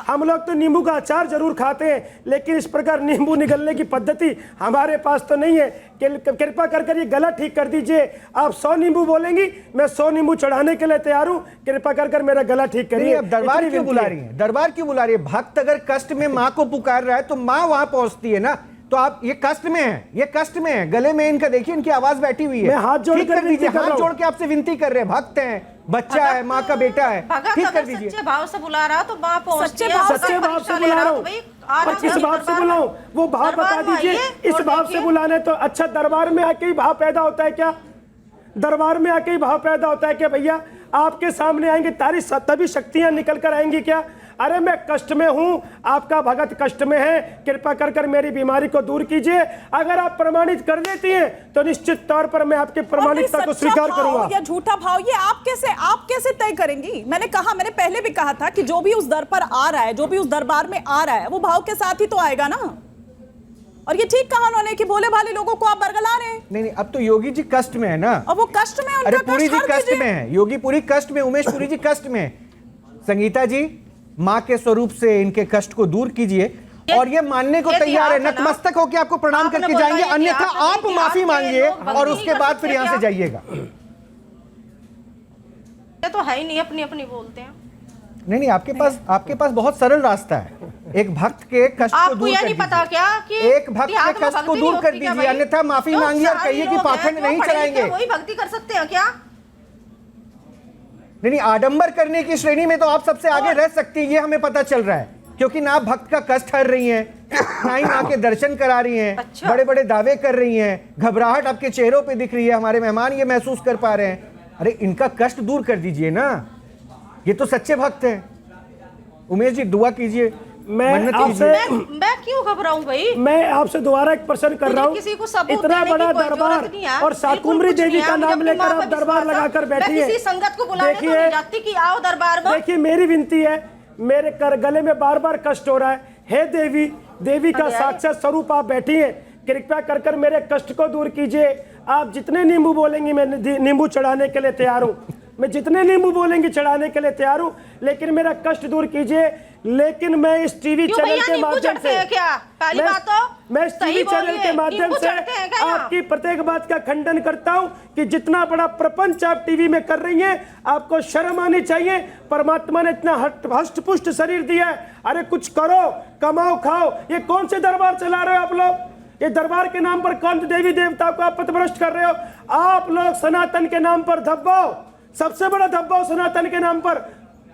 हम लोग तो नींबू का अचार जरूर खाते हैं, लेकिन इस प्रकार नींबू निगलने की पद्धति हमारे पास तो नहीं है। कृपा कर ये गला ठीक कर दीजिए। आप 100 नींबू बोलेंगी, मैं 100 नींबू चढ़ाने के लिए तैयार हूं। कृपा कर मेरा गला ठीक करिए। अब दरबार क्यों बुला रही है? दरबार क्यों बुला रही है? भक्त अगर कष्ट में माँ को पुकार रहा है तो माँ वहां पहुंचती है ना। तो आप ये कष्ट में है, ये कष्ट में है, गले में इनका देखिए, इनकी आवाज बैठी हुई है। मैं हाथ जोड़ कर दीजिए, हाथ जोड़ के आपसे विनती कर रहे हैं। भक्त हैं, बच्चा है, माँ का बेटा है, ठीक कर दीजिए। सच्चे भाव से बुला रहा तो माँ पहुंचती है। सच्चे भाव से बुला रहा हूँ, और किस भाव से बुलाऊं? वो भाव बता दीजिए। इस भाव से बुलाने तो अच्छा दरबार में आके ही भाव पैदा होता है क्या? दरबार में आके ही भाव पैदा होता है क्या भैया? आपके सामने आएंगे तभी शक्तियां निकल कर आएंगी क्या? अरे मैं कष्ट में हूं, आपका भगत कष्ट में है, कृपा कर मेरी बीमारी को दूर कीजिए। अगर आप प्रमाणित कर देती हैं तो निश्चित तौर पर मैं आपकी प्रमाणिकता को स्वीकार करूंगा। या झूठा भाव ये आप कैसे तय करेंगी? मैंने पहले भी कहा था कि जो भी उस दर पर आ रहा है, जो भी उस दरबार में आ रहा है, वो भाव के साथ ही तो आएगा ना। और ये ठीक कहा उन्होंने कि भोले भाले लोगों को आप बरगला रहे हैं। नहीं, अब तो योगी जी कष्ट में है ना। और वो कष्ट में, अरे पुरी जी कष्ट में है, योगी पुरी कष्ट में, उमेश पुरी जी कष्ट में है। संगीता जी, माँ के स्वरूप से इनके कष्ट को दूर कीजिए। और ये मानने को तैयार है, नतमस्तक होकर आपको प्रणाम करके जाएंगे, अन्यथा आप माफी मांगिए और उसके बाद फिर यहाँ से जाइएगा। ये तो है ही नहीं, अपनी अपनी बोलते हैं। नहीं, आपके पास बहुत सरल रास्ता है। एक भक्त के कष्ट को दूर कर दीजिए। एक भक्त के कष्ट को दूर कर दीजिए, अन्यथा माफी मांगिए और कहिए कि पाखंड नहीं चलाएंगे। वही भक्ति कर सकते हैं क्या? नहीं, आडंबर करने की श्रेणी में तो आप सबसे आगे रह सकती हैं, ये हमें पता चल रहा है, क्योंकि ना आप भक्त का कष्ट हर रही हैं, ना ही मां के दर्शन करा रही हैं। अच्छा। बड़े बड़े दावे कर रही हैं, घबराहट आपके चेहरों पे दिख रही है, हमारे मेहमान ये महसूस कर पा रहे हैं। अरे इनका कष्ट दूर कर दीजिए ना, ये तो सच्चे भक्त हैं। उमेश जी दुआ कीजिए, मैं क्यों घबराऊं भाई? मैं आपसे दोबारा एक प्रश्न कर रहा हूँ। इतना बड़ा दरबार और शाकुंभरी देवी का नाम लेकर आप दरबार लगाकर बैठी है। संगत को बुलाने तो नहीं जाती कि आओ दरबार में। देखिए मेरी विनती है, मेरे गले में बार बार कष्ट हो रहा है। हे देवी, देवी का साक्षात स्वरूप आप बैठी हैं, कृपया कर मेरे कष्ट को दूर कीजिए। आप जितने नींबू बोलेंगी मैं नींबू चढ़ाने के लिए तैयार हूँ। मैं जितने नींबू बोलेंगी चढ़ाने के लिए तैयार हूँ, लेकिन मेरा कष्ट दूर कीजिए। लेकिन मैं इस टीवी चैनल के माध्यम से मैं इस टीवी चैनल के माध्यम से आपकी प्रत्येक बात का खंडन करता हूं कि जितना बड़ा प्रपंच आप टीवी में कर रही हैं, आपको शर्म आनी चाहिए। परमात्मा ने इतना हष्टपुष्ट शरीर दिया है, अरे कुछ करो, कमाओ, खाओ। ये कौन से दरबार चला रहे हो आप लोग? ये दरबार के नाम पर कौन देवी देवता को आप पथभ्रष्ट कर रहे हो? आप लोग सनातन के नाम पर धब्बाओ, सबसे बड़ा धब्बाओ सनातन के नाम पर,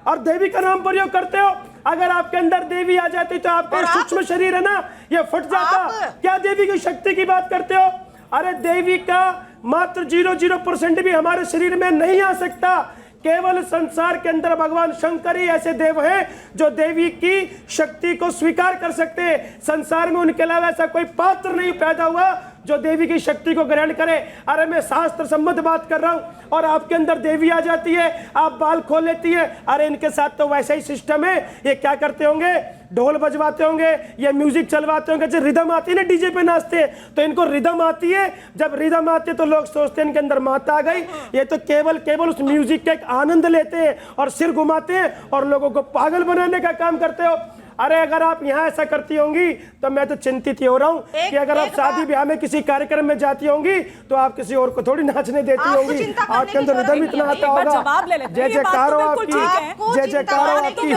और देवी का नाम पर यो करते हो। अगर आपके अंदर देवी आ जाती तो आपका सूक्ष्म शरीर है ना, ये फट जाता। क्या देवी की शक्ति की बात करते हो? अरे देवी का मात्र 0.0% भी हमारे शरीर में नहीं आ सकता। केवल संसार के अंदर भगवान शंकर ही ऐसे देव हैं जो देवी की शक्ति को स्वीकार कर सकते हैं। संसार में उनके अलावा ऐसा कोई पात्र नहीं पैदा हुआ जो देवी की शक्ति को ग्रहण करे। अरे मैं शास्त्र सम्मत बात कर रहा हूं, और आपके अंदर देवी आ जाती है, आप बाल खोल लेती है। अरे इनके साथ तो वैसा ही सिस्टम है। ये क्या करते होंगे? ढोल बजवाते होंगे, ये म्यूजिक चलवाते होंगे। जब रिदम आती है ना, डीजे पे नाचते हैं, तो इनको रिदम आती है। जब रिदम आती है तो लोग सोचते हैं इनके अंदर माता आ गई। ये तो केवल उस म्यूजिक का एक आनंद लेते हैं और सिर घुमाते हैं और लोगों को पागल बनाने का काम करते हो। अरे अगर आप यहाँ ऐसा करती होंगी तो मैं तो चिंतित ही हो रहा हूँ कि अगर आप शादी ब्याह में किसी कार्यक्रम में जाती होंगी तो आप किसी और को थोड़ी नाचने देती होंगी। आपके अंदर रिदम इतना आता होगा। जय जयकार हो आपकी, जय जयकार हो आपकी,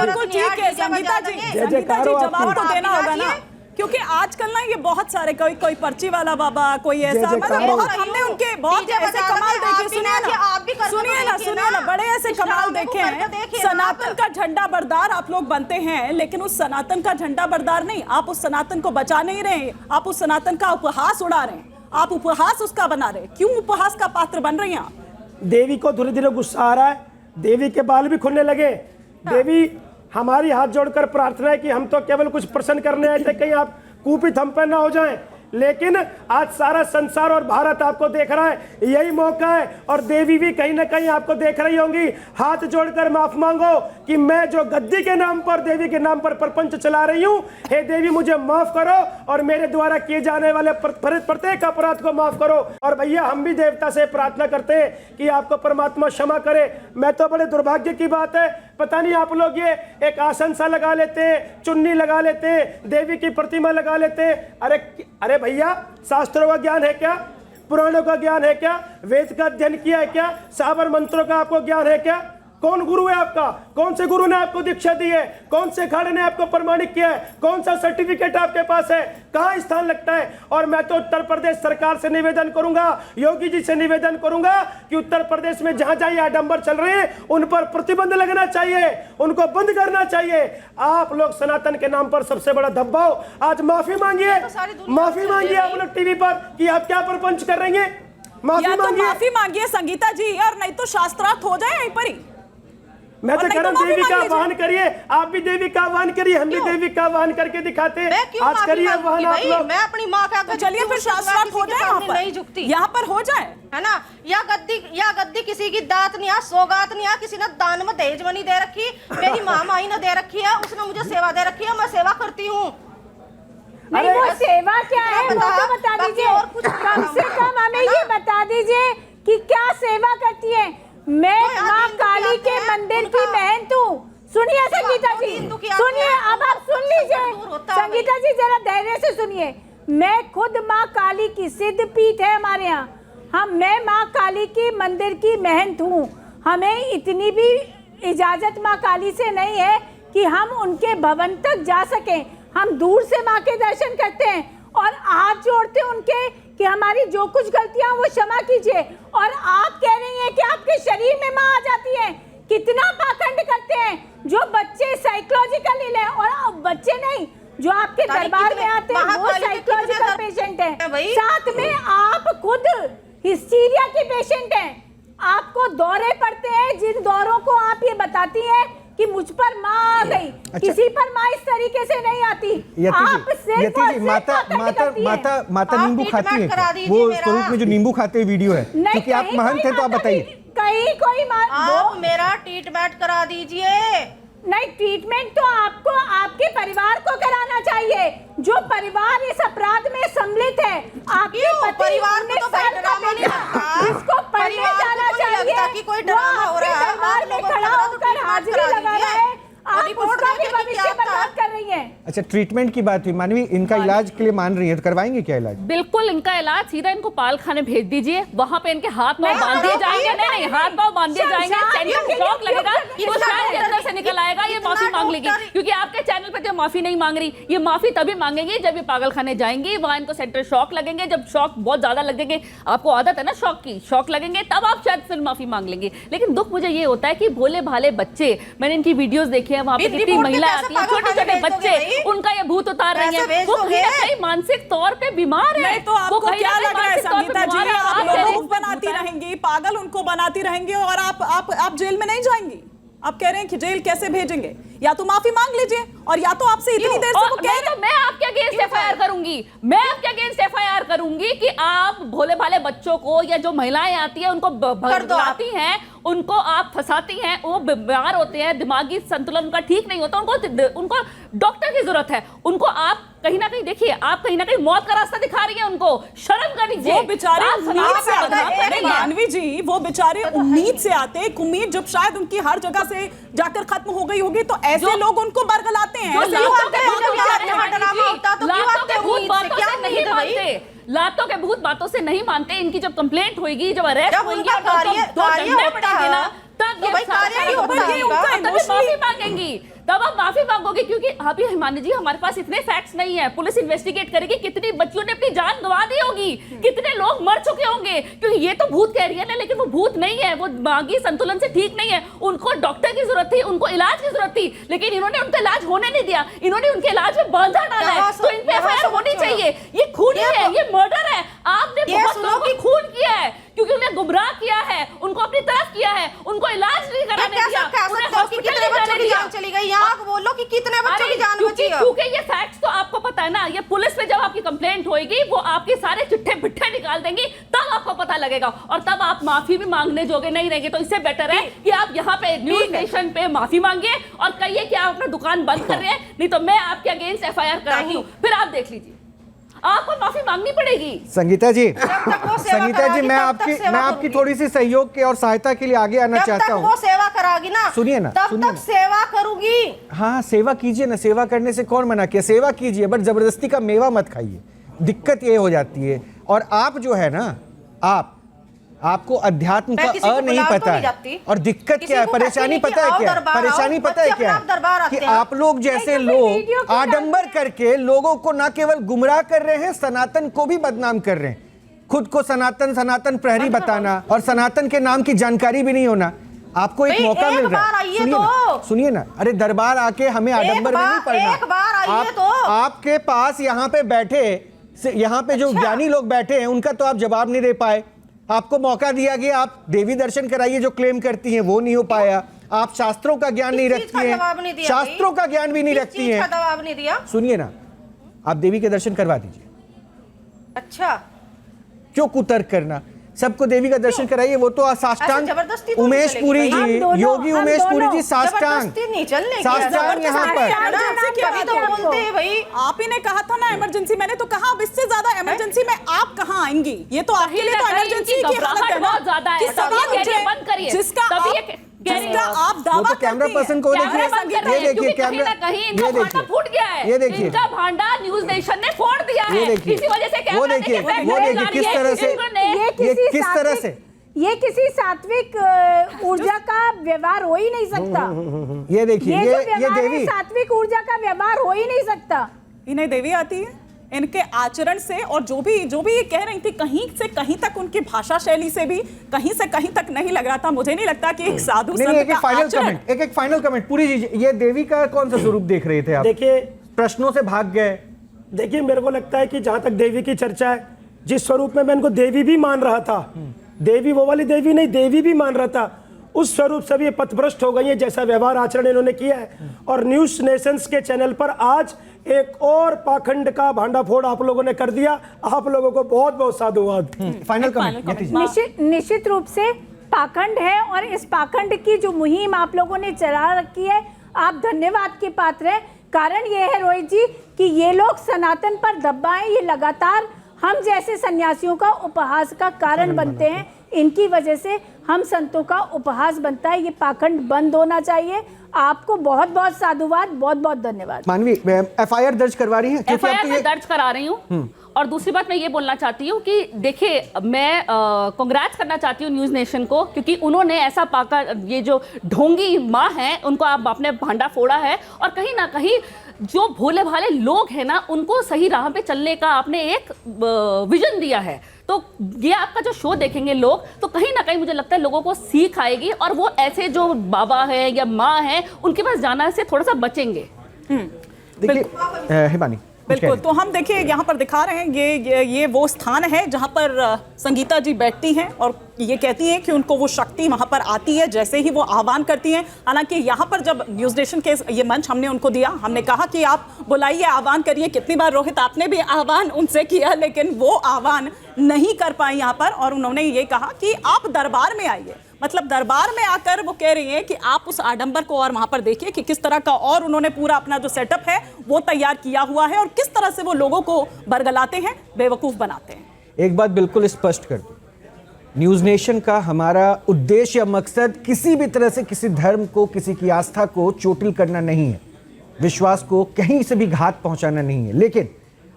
जय जयकार हो। जवाब तो देना होगा ना, क्योंकि आजकल ना ये बहुत सारे कोई पर्ची वाला बाबा, कोई ऐसा, मतलब बहुत हमने उनके बहुत ऐसे कमाल देखे। सुनिए ना, बड़े ऐसे कमाल देखे हैं। सनातन का झंडा बरदार आप लोग बनते हैं, लेकिन उस सनातन का झंडा बरदार नहीं, आप उस सनातन को बचा नहीं रहे, आप उस सनातन का उपहास उड़ा रहे हैं, आप उपहास उसका बना रहे। क्यों उपहास का पात्र बन रही हैं आप? देवी को धीरे धीरे गुस्सा आ रहा है, देवी के बाल भी खुलने लगे। देवी हमारी हाथ जोड़कर प्रार्थना है कि हम तो केवल कुछ प्रसन्न करने आए थे, कहीं आप कुपित हम पर ना हो जाएं। लेकिन आज सारा संसार और भारत आपको देख रहा है, यही मौका है। और देवी भी कहीं ना कहीं आपको देख रही होंगी। हाथ जोड़कर माफ मांगो कि मैं जो गद्दी के नाम पर, देवी के नाम पर प्रपंच चला रही हूं, हे देवी मुझे माफ करो और मेरे द्वारा किए जाने वाले प्रत्येक अपराध को माफ करो। और भैया हम भी देवता से प्रार्थना करते हैं कि आपको परमात्मा क्षमा करे। मैं तो बड़े दुर्भाग्य की बात है, पता नहीं आप लोग ये एक आसन सा लगा लेते हैं, चुन्नी लगा लेते हैं, देवी की प्रतिमा लगा लेते हैं। अरे भैया, शास्त्रों का ज्ञान है क्या? पुराणों का ज्ञान है क्या? वेद का अध्ययन किया है क्या? साबर मंत्रों का आपको ज्ञान है क्या? कौन गुरु है आपका? कौन से गुरु ने आपको दीक्षा दी है? कौन से अखाड़े ने आपको प्रमाणित किया है? कौन सा सर्टिफिकेट आपके पास है? कहां स्थान लगता है? और मैं तो उत्तर प्रदेश सरकार से निवेदन करूंगा, योगी जी से निवेदन करूंगा कि उत्तर प्रदेश में जहां जहां आडंबर चल रहे हैं उन पर प्रतिबंध लगना चाहिए, उनको बंद करना चाहिए। आप लोग सनातन के नाम पर सबसे बड़ा दबाव, आज माफी मांगिए, माफी मांगिए आप लोग टीवी पर कि आप क्या प्रपंच कर रही हैं। माफी मांगिए संगीता जी, और नहीं तो शास्त्रार्थ हो जाए यहीं पर ही। मैं तो कह रहा हूं देवी का आह्वान करिए, आप भी देवी का आह्वान करिए, हम भी देवी का आह्वान करके दिखाते हैं। आज करिए आह्वान आप लोग। मैं अपनी माँ का तो चलिए फिर शास्त्रार्थ हो जाए, यहाँ पर नहीं झुकती, यहाँ पर हो जाए, है ना। या गद्दी किसी की दात नहीं है, सौगात नहीं है, किसी ने दान में दहेज में नहीं दे रखी। मेरी माँ माई ने दे रखी है, उसने मुझे सेवा दे रखी है, मैं सेवा करती हूँ। नहीं वो सेवा क्या है वो तो बता दीजिए, कम से कम हमें ये बता दीजिए कि क्या सेवा करती है। मैं माँ काली के मंदिर की महंत हूँ। सुनिए संगीता जी, सुनिए, अब आप सुन लीजिए संगीता जी, जरा धैर्य से सुनिए। मैं खुद माँ काली की सिद्ध पीठ है हमारे यहाँ, मैं माँ काली की मंदिर की महंत हूँ। हमें इतनी भी इजाजत माँ काली से नहीं है कि हम उनके भवन तक जा सकें। हम दूर से माँ के दर्शन करते हैं और हाथ जोड़ते हैं उनके कि हमारी जो कुछ गलतियां वो क्षमा कीजिए। और आप कह रही हैं कि आपके शरीर में माँ आ जाती है। कितना पाखंड करते हैं। जो बच्चे साइकोलॉजिकल इल हैं, और बच्चे नहीं, जो आपके दरबार में आते हैं वो साइकोलॉजिकल पेशेंट हैं। साथ में आप खुद हिस्टीरिया के पेशेंट हैं। आपको दौरे पड़ते हैं, जिन दौरों को आप ये बताती हैं कि मुझ पर माँ आ गई। अच्छा। किसी पर माँ इस तरीके से नहीं आती। आप सिर्फ माता नींबू खाती है, वो स्वरूप में जो नींबू खाते हैं वीडियो है, क्योंकि आप महंत हैं तो आप बताइए। कहीं कोई आप मेरा ट्रीटमेंट करा दीजिए। नहीं, ट्रीटमेंट तो आपको आपके परिवार को कराना चाहिए, जो परिवार इस अपराध में सम्मिलित है। आपके परिवार में तो इसको पढ़ने जाना चाहिए कि कोई ड्रामा हो रहा है, दरबार में खड़ा होकर हाजिरी लगा रहा है, आप उसका भी भविष्य बर्बाद कर रही हैं। अच्छा, ट्रीटमेंट की बात हुई, मानवी इनका इलाज के लिए मान रही है, तो करवाएंगे क्या इलाज? बिल्कुल, इनका इलाज सीधा इनको पाल खाने भेज दीजिए, वहां पे इनके हाथ पांव बांध दिए जाएंगे। नहीं, हाथ पांव बांध दिए जाएंगे, सेंटर शॉक लगेगा तो शायद के अंदर से निकल आएगा, ये माफी मांग लेगी। क्योंकि आपके चैनल पे जो माफी नहीं मांग रही, ये माफी तभी मांगेगी जब ये पागल खाने जाएंगी, वहां इनको सेंटर शॉक लगेंगे। जब शॉक बहुत ज्यादा लगेंगे, आपको आदत है ना शॉक की, शॉक लगेंगे तब आप शायद फिर माफी मांग लेंगे। लेकिन दुख मुझे ये होता है कि भोले भाले बच्चे, मैंने इनकी वीडियोस देखी है, वहां पे कितनी महिला आती है, छोटे छोटे बच्चे, उनका ये भूत उतार रही है, वो कहीं ना कहीं मानसिक तौर पे बीमार है। तो आपको क्या लग रहा है संगीता जी, आप लोगों को बनाती रहेंगी, पागल उनको बनाती रहेंगी और आप जेल में नहीं जाएंगी? आप कह रहे हैं कि जेल कैसे भेजेंगे? या तो माफी मांग लीजिए, और या तो आपसे इतनी देर से वो कह रहे हैं। मैं आपके अगेंस्ट एफआईआर करूंगी, मैं आपके अगेंस्ट एफआईआर करूंगी कि आप भोले भाले बच्चों को या जो महिलाएं आती हैं उनको भगाती हैं, उनको आप फंसाती हैं, वो बीमार होते हैं, दिमागी संतुलन उनका ठीक नहीं होता, उनको डॉक्टर की जरूरत है। उनको आप कहीं ना कहीं देखिए, आप कहीं ना कहीं मौत का रास्ता दिखा रही है, उनको शर्म कर लीजिए। वो बेचारे उम्मीद से आते हैं मानवी जी, वो बेचारे उम्मीद से आते हैं, उम्मीद जब शायद उनकी हर जगह से जाकर खत्म हो गई होगी, तो ऐसे लोग उनको बरगलाते हैं। लातों के भूत बातों से नहीं मानते। इनकी जब कंप्लेंट होगी, जब अरेस्ट होगी, माफी मांगेंगी, तब आप माफी मांगोगे। क्योंकि अभी हिमानी जी हमारे पास इतने फैक्ट्स नहीं है, पुलिस इन्वेस्टिगेट करेगी कितनी बच्चियों ने अपनी जान गंवा दी होगी, कितने लोग मर चुके होंगे। क्योंकि ये तो भूत कह रही है ना, लेकिन वो भूत नहीं है, वो दिमागी संतुलन से ठीक नहीं है, उनको डॉक्टर की जरूरत थी, उनको इलाज की जरूरत थी, लेकिन इन्होंने उनका इलाज होने नहीं दिया, इन्होंने उनके इलाज में बांधा डाला है। तो इन पे एफआईआर होनी चाहिए। ये खून है, ये मर्डर है, आपने बहुत लोगों को खून किया है, क्योंकि उन्हें गुमराह किया है, उनको अपनी तरफ किया है, उनको इलाज नहीं कराने दिया, उन्हें हॉस्पिटल नहीं जाने दिया। चली गई, यहाँ बोलो कि कितने बच्चों की जान बची है। क्योंकि ये फैक्ट्स तो आपको पता है है ना, ये पुलिस पे जब आपकी कंप्लेंट होगी वो आपके सारे चिट्ठे बिट्ठे निकाल देंगी, तब आपको पता लगेगा और तब आप माफी भी मांगने जोगे नहीं रहेंगे। तो इससे बेटर है कि आप यहाँ पे न्यूज नेशन पे माफी मांगिए और कहिए कि आप अपना दुकान बंद कर रहे हैं, नहीं तो मैं आपके अगेंस्ट FIR कराती हूँ, फिर आप देख लीजिए, आपको माफी मांगनी पड़ेगी। संगीता जी, मैं आपकी थोड़ी सी सहयोग के और सहायता के लिए आगे आना चाहता हूँ। वो सेवा करागी ना, सुनिए ना, तब तक सेवा करूंगी। हाँ, सेवा कीजिए ना, सेवा करने से कौन मना किया, सेवा कीजिए, बट जबरदस्ती का मेवा मत खाइए। दिक्कत ये हो जाती है। और आप जो है ना, आपको अध्यात्म का नहीं पता है। और दिक्कत क्या है, परेशानी पता है क्या है, परेशानी पता है क्या है, कि आप लोग जैसे लोग आडंबर करके लोगों को न केवल गुमराह कर रहे हैं, सनातन को भी बदनाम कर रहे हैं। खुद को सनातन प्रहरी बताना और सनातन के नाम की जानकारी भी नहीं होना। आपको एक मौका मिल रहा है, सुनिए ना, अरे दरबार आके हमें आडंबर में नहीं पड़ना। आपके पास यहाँ पे बैठे, यहाँ पे जो ज्ञानी लोग बैठे हैं, उनका तो आप जवाब नहीं दे पाए। आपको मौका दिया गया, आप देवी दर्शन कराइए जो क्लेम करती हैं, वो नहीं हो पाया। आप शास्त्रों का ज्ञान नहीं रखती हैं, शास्त्रों का ज्ञान भी नहीं रखती हैं। सुनिए ना, आप देवी के दर्शन करवा दीजिए। अच्छा, क्यों कुतर्क करना, सबको देवी का दर्शन कराइए। वो तो साष्टांग उमेश पुरी जी, योगी उमेश पुरी जी साष्टांग यहाँ पर। आप ही ने कहा था ना इमरजेंसी, मैंने तो कहा अब इससे ज्यादा इमरजेंसी में आप कहाँ आएंगी। ये तो आपके लिए तो इमरजेंसी की हालत है ना, कि सभी जिसका आप दावा तो कैमरा पर्सन को देखिए, ये देखिए कैमरा, फूट गया है, ये देखिए इनका भांडा न्यूज नेशन ने फोड़ दिया है, इसी वजह से वो देखिए किस तरह से, ये किस तरह से, ये किसी सात्विक ऊर्जा का व्यवहार हो ही नहीं सकता। ये देखिए, ये देवी सात्विक ऊर्जा का व्यवहार हो ही नहीं सकता। इन्हें देवी आती है इनके आचरण से, और जो भी ये कह रही थी, कहीं से कहीं तक उनकी भाषा शैली से भी कहीं से कहीं तक नहीं लग रहा था। मुझे नहीं लगता कि एक साधु संत का आचरण। एक फाइनल कमेंट पूरी जी, ये देवी का कौन सा स्वरूप देख रहे थे आप? देखिए, प्रश्नों से भाग गए। देखिए, मेरे को लगता है कि जहां तक देवी की चर्चा है, जिस स्वरूप में मैं इनको देवी भी मान रहा था, देवी वो वाली देवी नहीं, देवी भी मान रहा था, उस स्वरूप से भी पथभ्रष्ट हो गई है जैसा व्यवहार आचरण इन्होंने किया है। और न्यूज नेशंस के चैनल पर आज एक और पाखंड का भांडाफोड़ आप लोगों ने कर दिया। आप लोगों को बहुत बहुत साधुवाद। Final comment. निश्चित रूप से पाखंड है, और इस पाखंड की जो मुहिम आप लोगों ने चला रखी है, आप धन्यवाद के पात्र हैं। कारण ये है रोहित जी कि ये लोग सनातन पर दबाएं, ये लगातार हम जैसे सन्यासियों का उपहास का कारण बनते हैं। इनकी वजह से हम संतों का उपहास बनता है। ये पाखंड बंद होना चाहिए। आपको बहुत बहुत साधुवाद, बहुत बहुत धन्यवाद। मानवी, FIR दर्ज करवा रही है? FIR दर्ज करा रही हूँ। और दूसरी बात मैं ये बोलना चाहती हूँ कि देखिए, मैं कांग्रेट्स करना चाहती हूँ न्यूज नेशन को, क्योंकि उन्होंने ऐसा पाका, ये जो ढोंगी माँ है उनको आपने भांडा फोड़ा है, और कहीं ना कहीं जो भोले भाले लोग हैं ना, उनको सही राह पे चलने का आपने एक विजन दिया है। तो ये आपका जो शो देखेंगे लोग, तो कहीं ना कहीं मुझे लगता है लोगों को सीख आएगी, और वो ऐसे जो बाबा है या माँ है उनके पास जाना से थोड़ा सा बचेंगे। देखिए हिमानी, बिल्कुल, तो हम देखिए यहाँ पर दिखा रहे हैं, ये वो स्थान है जहाँ पर संगीता जी बैठती हैं, और ये कहती हैं कि उनको वो शक्ति वहाँ पर आती है जैसे ही वो आह्वान करती हैं। हालांकि यहाँ पर जब न्यूज नेशन के ये मंच हमने उनको दिया, हमने कहा कि आप बुलाइए, आह्वान करिए। कितनी बार रोहित आपने भी आह्वान उनसे किया, लेकिन वो आह्वान नहीं कर पाए यहाँ पर, और उन्होंने ये कहा कि आप दरबार में आइए। मतलब दरबार में आकर वो कह रही हैं कि आप उस आडंबर को और वहां पर देखिए कि किस तरह का, और उन्होंने पूरा अपना जो सेटअप है वो तैयार किया हुआ है, और किस तरह से वो लोगों को बरगलाते हैं, बेवकूफ बनाते हैं। एक बात बिल्कुल स्पष्ट कर दूं, न्यूज नेशन का हमारा उद्देश्य, मकसद किसी भी तरह से किसी धर्म को, किसी की आस्था को चोटिल करना नहीं है, विश्वास को कहीं से भी घात पहुंचाना नहीं है। लेकिन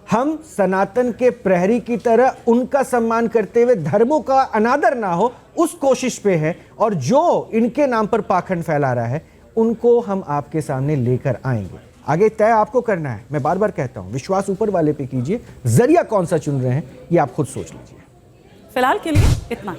हम सनातन के प्रहरी की तरह उनका सम्मान करते हुए धर्मों का अनादर ना हो, उस कोशिश पे है। और जो इनके नाम पर पाखंड फैला रहा है, उनको हम आपके सामने लेकर आएंगे। आगे तय आपको करना है। मैं बार बार कहता हूं, विश्वास ऊपर वाले पे कीजिए, जरिया कौन सा चुन रहे हैं ये आप खुद सोच लीजिए। फिलहाल के लिए इतना ही।